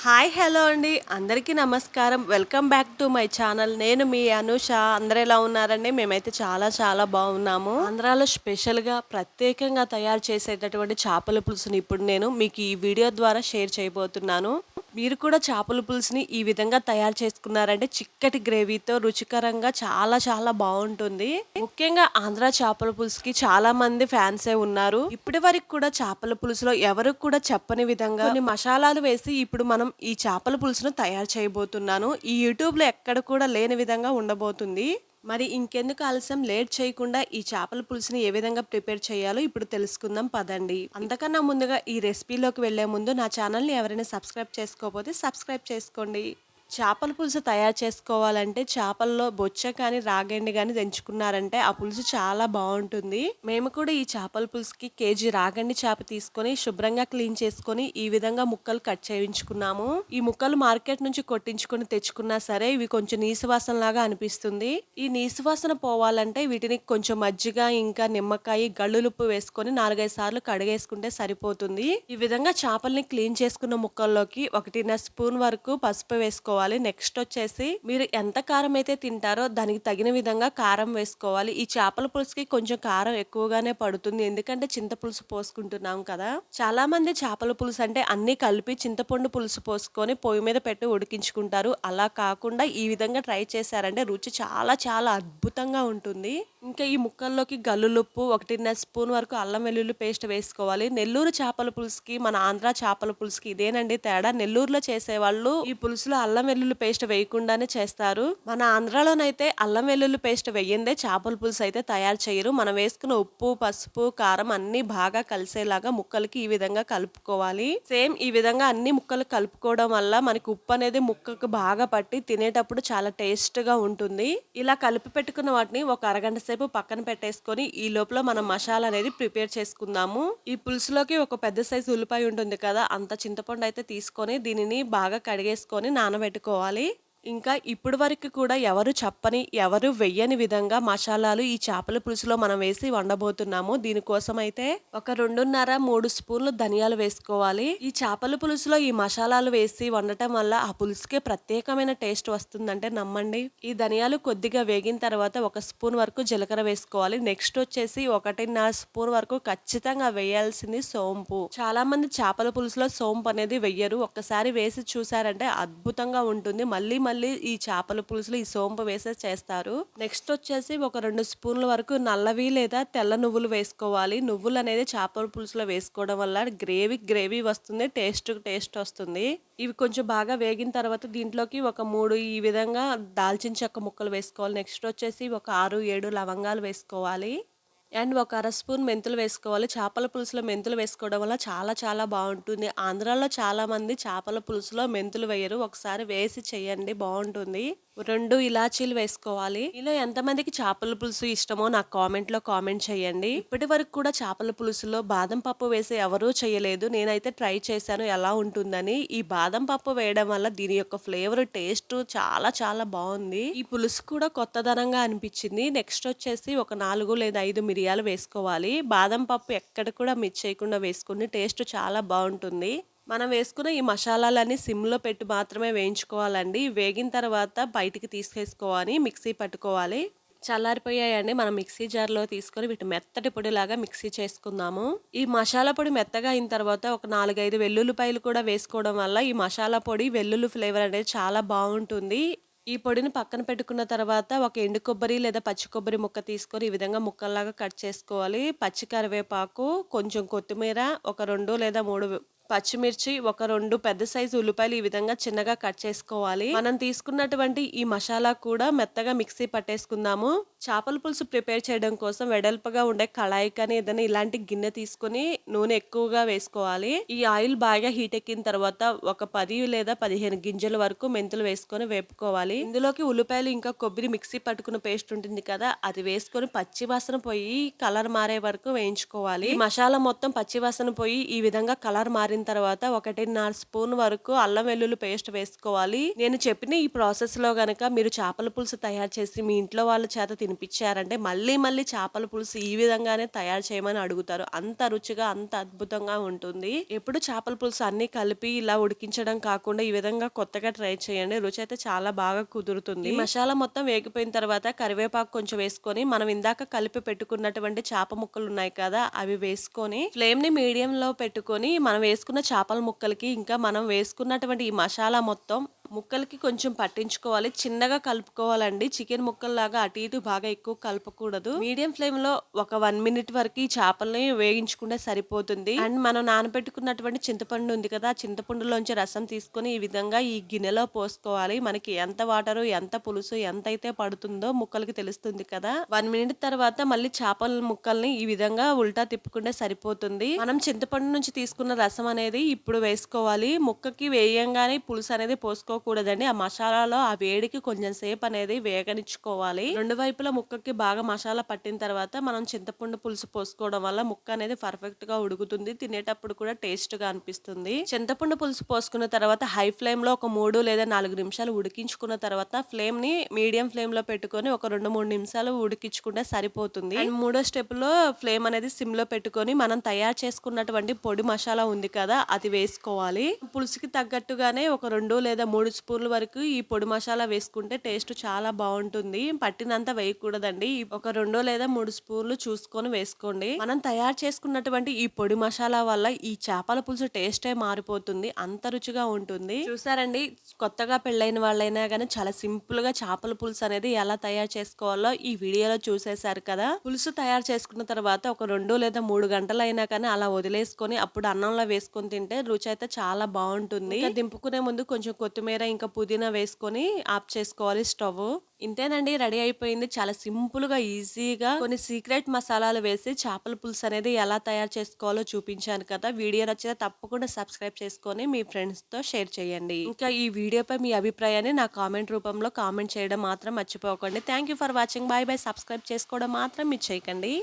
Hi hello అండి అందరికీ నమస్కారం. Welcome back to my channel. నేను మీ అనూష. అందరూ ఎలా ఉన్నారండి? మేమైతే చాలా చాలా బాగున్నాము. ఆంధ్రాలో స్పెషల్గా ప్రత్యేకంగా తయారు చేసేటటువంటి చేపల పులుసుని ఇప్పుడు నేను మీకు ఈ వీడియో ద్వారా షేర్ చేయబోతున్నాను. మీరు కూడా చేపల పులుసుని ఈ విధంగా తయారు చేసుకున్నారంటే చిక్కటి గ్రేవీతో రుచికరంగా చాలా చాలా బాగుంటుంది. ముఖ్యంగా ఆంధ్ర చేపల పులుసుకి చాలా మంది ఫ్యాన్సే ఉన్నారు. ఇప్పటి వరకు కూడా చేపల పులుసులో ఎవరు కూడా చెప్పని విధంగా కొన్ని మసాలాలు వేసి ఇప్పుడు మనం ఈ చేపల పులుసును తయారు చేయబోతున్నాను. ఈ యూట్యూబ్ లో ఎక్కడ కూడా లేని విధంగా ఉండబోతుంది. మరి ఇంకెందుకు ఆలస్యం, లేట్ చేయకుండా ఈ చేపల పులుసుని ఏ విధంగా ప్రిపేర్ చేయాలో ఇప్పుడు తెలుసుకుందాం పదండి. అంతకన్నా ముందుగా ఈ రెసిపీలోకి వెళ్లే ముందు నా ఛానల్ని ఎవరైనా సబ్స్క్రైబ్ చేసుకోకపోతే సబ్స్క్రైబ్ చేసుకోండి. చేపల పులుసు తయారు చేసుకోవాలంటే చేపల్లో బొచ్చ కానీ రాగండి కానీ తెంచుకున్నారంటే ఆ పులుసు చాలా బాగుంటుంది. మేము కూడా ఈ చేపల పులుసుకి కేజీ రాగండి చేప తీసుకొని శుభ్రంగా క్లీన్ చేసుకొని ఈ విధంగా ముక్కలు కట్ చేయించుకున్నాము. ఈ ముక్కలు మార్కెట్ నుంచి కొట్టించుకొని తెచ్చుకున్నా సరే ఇవి కొంచెం నీసువాసన లాగా అనిపిస్తుంది. ఈ నీసువాసన పోవాలంటే వీటిని కొంచెం మజ్జిగ ఇంకా నిమ్మకాయ గళ్ళులుప్పు వేసుకొని 4-5 సార్లు కడిగేసుకుంటే సరిపోతుంది. ఈ విధంగా చేపల్ని క్లీన్ చేసుకున్న ముక్కల్లోకి 1.5 స్పూన్ వరకు పసుపు వేసుకోవాలి. నెక్స్ట్ వచ్చేసి మీరు ఎంత కారం అయితే తింటారో దానికి తగిన విధంగా కారం వేసుకోవాలి. ఈ చేపల పులుసుకి కొంచెం కారం ఎక్కువగానే పడుతుంది, ఎందుకంటే చింతపులుసు పోసుకుంటున్నాం కదా. చాలా మంది చేపల పులుసు అంటే అన్ని కలిపి చింతపండు పులుసు పోసుకొని పొయ్యి మీద పెట్టి ఉడికించుకుంటారు. అలా కాకుండా ఈ విధంగా ట్రై చేశారంటే రుచి చాలా చాలా అద్భుతంగా ఉంటుంది. ఇంకా ఈ ముక్కల్లోకి గల్లులుప్పు 1.5 స్పూన్ వరకు అల్లం వెల్లుల్లి పేస్ట్ వేసుకోవాలి. నెల్లూరు చేపల పులుసుకి మన ఆంధ్ర చేపల పులుసుకి ఇదేనండి తేడా. నెల్లూరులో చేసేవాళ్ళు ఈ పులుసులో అల్లం వెల్లుల్లి పేస్ట్ వేయకుండానే చేస్తారు. మన ఆంధ్రాలోనైతే అల్లం వెల్లుల్లి పేస్ట్ వేయందే చేపల పులుసు అయితే తయారు చేయరు. మనం వేసుకున్న ఉప్పు పసుపు కారం అన్ని బాగా కలిసేలాగా ముక్కలకి ఈ విధంగా కలుపుకోవాలి. సేమ్ ఈ విధంగా అన్ని ముక్కలు కలుపుకోవడం వల్ల మనకి ఉప్పు అనేది ముక్కకు బాగా పట్టి తినేటప్పుడు చాలా టేస్ట్ గా ఉంటుంది. ఇలా కలిపి పెట్టుకున్న వాటిని ఒక అరగంట సేపు పక్కన పెట్టేసుకొని ఈ లోపల మనం మసాలా అనేది ప్రిపేర్ చేసుకుందాము. ఈ పులుసులోకి ఒక పెద్ద సైజు ఉల్లిపాయ ఉంటుంది కదా, అంత చింతపండు అయితే తీసుకొని దీనిని బాగా కడిగేసుకొని నానబెట్టుకోవాలి. ఇంకా ఇప్పుడు వరకు కూడా ఎవరు చెప్పని ఎవరు వెయ్యని విధంగా మసాలాలు ఈ చేపల పులుసులో మనం వేసి వండబోతున్నాము. దీనికోసం అయితే ఒక 2.5-3 స్పూన్లు ధనియాలు వేసుకోవాలి. ఈ చేపల పులుసులో ఈ మసాలాలు వేసి వండటం వల్ల ఆ పులుసుకే ప్రత్యేకమైన టేస్ట్ వస్తుందంటే నమ్మండి. ఈ ధనియాలు కొద్దిగా వేగిన తర్వాత 1 స్పూన్ వరకు జీలకర్ర వేసుకోవాలి. నెక్స్ట్ వచ్చేసి 1.5 స్పూన్ వరకు ఖచ్చితంగా వేయాల్సింది సోంపు. చాలా మంది చేపల పులుసులో సోంపు అనేది వెయ్యరు. ఒక్కసారి వేసి చూసారంటే అద్భుతంగా ఉంటుంది. మళ్ళీ ఈ చేపల పులుసులు ఈ సోంపు వేసే చేస్తారు. నెక్స్ట్ వచ్చేసి ఒక 2 స్పూన్ల వరకు నల్లవి లేదా తెల్ల నువ్వులు వేసుకోవాలి. నువ్వులు అనేది చేపల పులుసులో వేసుకోవడం వల్ల గ్రేవీ వస్తుంది, టేస్ట్ వస్తుంది. ఇవి కొంచెం బాగా వేగిన తర్వాత దీంట్లోకి ఒక 3 ఈ విధంగా దాల్చిన చెక్క ముక్కలు వేసుకోవాలి. నెక్స్ట్ వచ్చేసి ఒక 6-7 లవంగాలు వేసుకోవాలి. అండ్ ఒక 1/2 స్పూన్ మెంతులు వేసుకోవాలి. చేపల పులుసులో మెంతులు వేసుకోవడం వల్ల చాలా చాలా బాగుంటుంది. ఆంధ్రాలో చాలా మంది చేపల పులుసులో మెంతులు వేయరు. ఒకసారి వేసి చేయండి, బాగుంటుంది. 2 ఇలాచీలు వేసుకోవాలి. ఇలా ఎంతమందికి చేపల పులుసు ఇష్టమో నాకు కామెంట్ చేయండి. ఇప్పటి వరకు కూడా చేపల పులుసులో బాదం పప్పు వేసి ఎవరూ చేయలేదు. నేనైతే ట్రై చేశాను ఎలా ఉంటుందని. ఈ బాదం పప్పు వేయడం వల్ల దీని యొక్క ఫ్లేవర్ టేస్ట్ చాలా చాలా బాగుంది. ఈ పులుసు కూడా కొత్తదనంగా అనిపించింది. నెక్స్ట్ వచ్చేసి ఒక 4 లేదా 5 మిరియాలు వేసుకోవాలి. బాదం పప్పు ఎక్కడ కూడా మిక్స్ చేయకుండా వేసుకుని టేస్ట్ చాలా బాగుంటుంది. మనం వేసుకున్న ఈ మసాలాలన్నీ సిమ్లో పెట్టి మాత్రమే వేయించుకోవాలండి. వేగిన తర్వాత బయటికి తీసేసుకోవాలి, మిక్సీ పట్టుకోవాలి. చల్లారిపోయాయండి. మనం మిక్సీ జార్లో తీసుకొని వీటి మెత్తటి పొడిలాగా మిక్సీ చేసుకుందాము. ఈ మసాలా పొడి మెత్తగా అయిన తర్వాత ఒక 4-5 వెల్లుల్లిపాయలు కూడా వేసుకోవడం వల్ల ఈ మసాలా పొడి వెల్లుల్లి ఫ్లేవర్ అనేది చాలా బాగుంటుంది. ఈ పొడిని పక్కన పెట్టుకున్న తర్వాత ఒక ఎండు కొబ్బరి లేదా పచ్చి కొబ్బరి ముక్క తీసుకొని ఈ విధంగా ముక్కల్లాగా కట్ చేసుకోవాలి. పచ్చి కరివేపాకు, కొంచెం కొత్తిమీర, ఒక 2 లేదా 3 పచ్చిమిర్చి, ఒక 2 పెద్ద సైజు ఉల్లిపాయలు ఈ విధంగా చిన్నగా కట్ చేసుకోవాలి. మనం తీసుకున్నటువంటి ఈ మసాలా కూడా మెత్తగా మిక్సీ పట్టేసుకుందాము. చేపల పులుసు ప్రిపేర్ చేయడం కోసం వెడల్పుగా ఉండే కళాయి కానీ ఏదైనా ఇలాంటి గిన్నె తీసుకుని నూనె ఎక్కువగా వేసుకోవాలి. ఈ ఆయిల్ బాగా హీట్ ఎక్కిన తర్వాత ఒక 10 లేదా 15 గింజల వరకు మెంతులు వేసుకొని వేపుకోవాలి. ఇందులోకి ఉల్లిపాయలు ఇంకా కొబ్బరి మిక్సీ పట్టుకున్న పేస్ట్ ఉంటుంది కదా, అది వేసుకొని పచ్చి వాసన పోయి కలర్ మారే వరకు వేయించుకోవాలి. ఈ మసాలా మొత్తం పచ్చి వాసన పోయి ఈ విధంగా కలర్ మారిన అయిన తర్వాత 1.5 స్పూన్ వరకు అల్లం వెల్లుల్లి పేస్ట్ వేసుకోవాలి. నేను చెప్పిన ఈ ప్రాసెస్ లో గనక మీరు చేపల పులుసు తయారు చేసి మీ ఇంట్లో వాళ్ళ చేత తినిపించారంటే మళ్ళీ మళ్ళీ చేపల పులుసు ఈ విధంగానే తయారు చేయమని అడుగుతారు. అంత రుచిగా అంత అద్భుతంగా ఉంటుంది. ఎప్పుడు చేపల పులుసు అన్ని కలిపి ఇలా ఉడికించడం కాకుండా ఈ విధంగా కొత్తగా ట్రై చేయండి. రుచి అయితే చాలా బాగా కుదురుతుంది. ఈ మసాలా మొత్తం వేగిపోయిన తర్వాత కరివేపాకు కొంచెం వేసుకొని మనం ఇందాక కలిపి పెట్టుకున్నటువంటి చేప ముక్కలు ఉన్నాయి కదా అవి వేసుకొని ఫ్లేమ్ ని మీడియం లో పెట్టుకొని మనం వేసుకున్న చేపల ముక్కలకి ఇంకా మనం వేసుకున్నటువంటి ఈ మసాలా మొత్తం ముక్కలకి కొంచెం పట్టించుకోవాలి. చిన్నగా కలుపుకోవాలండి. చికెన్ ముక్కల్లాగా అటు ఇటు బాగా ఎక్కువ కలపకూడదు. మీడియం ఫ్లేమ్ లో ఒక 1 మినిట్ వరకు ఈ చేపల్ని వేగించుకుంటే సరిపోతుంది. అండ్ మనం నానబెట్టుకున్నటువంటి చింతపండు ఉంది కదా, చింతపండులోంచి రసం తీసుకొని ఈ విధంగా ఈ గిన్నెలో పోసుకోవాలి. మనకి ఎంత వాటరు ఎంత పులుసు ఎంత అయితే పడుతుందో ముక్కలకి తెలుస్తుంది కదా. 1 మినిట్ తర్వాత మళ్ళీ చేపల ముక్కల్ని ఈ విధంగా ఉల్టా తిప్పుకుంటే సరిపోతుంది. మనం చింతపండు నుంచి తీసుకున్న రసం అనేది ఇప్పుడు వేసుకోవాలి. ముక్కకి వేయంగానే పులుసు అనేది పోసుకోకూడదండి. ఆ మసాలాలో ఆ వేడికి కొంచెం సేపు అనేది వేగనిచ్చుకోవాలి. రెండు వైపులా ముక్కకి బాగా మసాలా పట్టిన తర్వాత మనం చింతపండు పులుసు పోసుకోవడం వల్ల ముక్క అనేది పర్ఫెక్ట్ గా ఉడుకుతుంది. తినేటప్పుడు కూడా టేస్ట్ గా అనిపిస్తుంది. చింతపండు పులుసు పోసుకున్న తర్వాత హై ఫ్లేమ్ లో ఒక 3 లేదా 4 నిమిషాలు ఉడికించుకున్న తర్వాత ఫ్లేమ్ ని మీడియం ఫ్లేమ్ లో పెట్టుకొని ఒక 2-3 నిమిషాలు ఉడికించుకుంటే సరిపోతుంది. అండ్ మూడో స్టెప్ లో ఫ్లేమ్ అనేది సిమ్ లో పెట్టుకొని మనం తయారు చేసుకున్నటువంటి పొడి మసాలా ఉంది కదా అది వేసుకోవాలి. పులుసుకి తగ్గట్టుగానే ఒక 2 లేదా 3 స్పూన్ల వరకు ఈ పొడి మసాలా వేసుకుంటే టేస్ట్ చాలా బాగుంటుంది. పట్టినంత వేయకూడదండి. ఒక 2 లేదా 3 స్పూన్లు చూసుకొని వేసుకోండి. మనం తయారు చేసుకున్నటువంటి ఈ పొడి మసాలా వల్ల ఈ చేపల పులుసు టేస్టే మారిపోతుంది. అంత రుచిగా ఉంటుంది. చూసారండి, కొత్తగా పెళ్ళైన వాళ్ళైనా కానీ చాలా సింపుల్ గా చేపల పులుసు అనేది ఎలా తయారు చేసుకోవాలో ఈ వీడియోలో చూసేశారు కదా. పులుసు తయారు చేసుకున్న తర్వాత ఒక 2 లేదా 3 గంటలు అయినా కానీ అలా వదిలేసుకొని అప్పుడు అన్నంలో వేసుకొని తింటే రుచి అయితే చాలా బాగుంటుంది. దింపుకునే ముందు కొంచెం కొత్తిమీర ఇంకా పుదీనా వేసుకొని ఆఫ్ చేసుకోవాలి స్టవ్. ఇంతేనండి, రెడీ అయిపోయింది. చాలా సింపుల్ గా ఈజీగా కొన్ని సీక్రెట్ మసాలాలు వేసి చేపల పులుసు అనేది ఎలా తయారు చేసుకోవాలో చూపించాను కదా. వీడియో నచ్చితే తప్పకుండా సబ్స్క్రైబ్ చేసుకొని మీ ఫ్రెండ్స్ తో షేర్ చేయండి. ఇంకా ఈ వీడియోపై మీ అభిప్రాయాన్ని నా కామెంట్ రూపంలో కామెంట్ చేయడం మాత్రం మర్చిపోకండి. Thank you for watching. Bye bye. Subscribe చేసుకోవడం మాత్రం మీరు చేయకండి.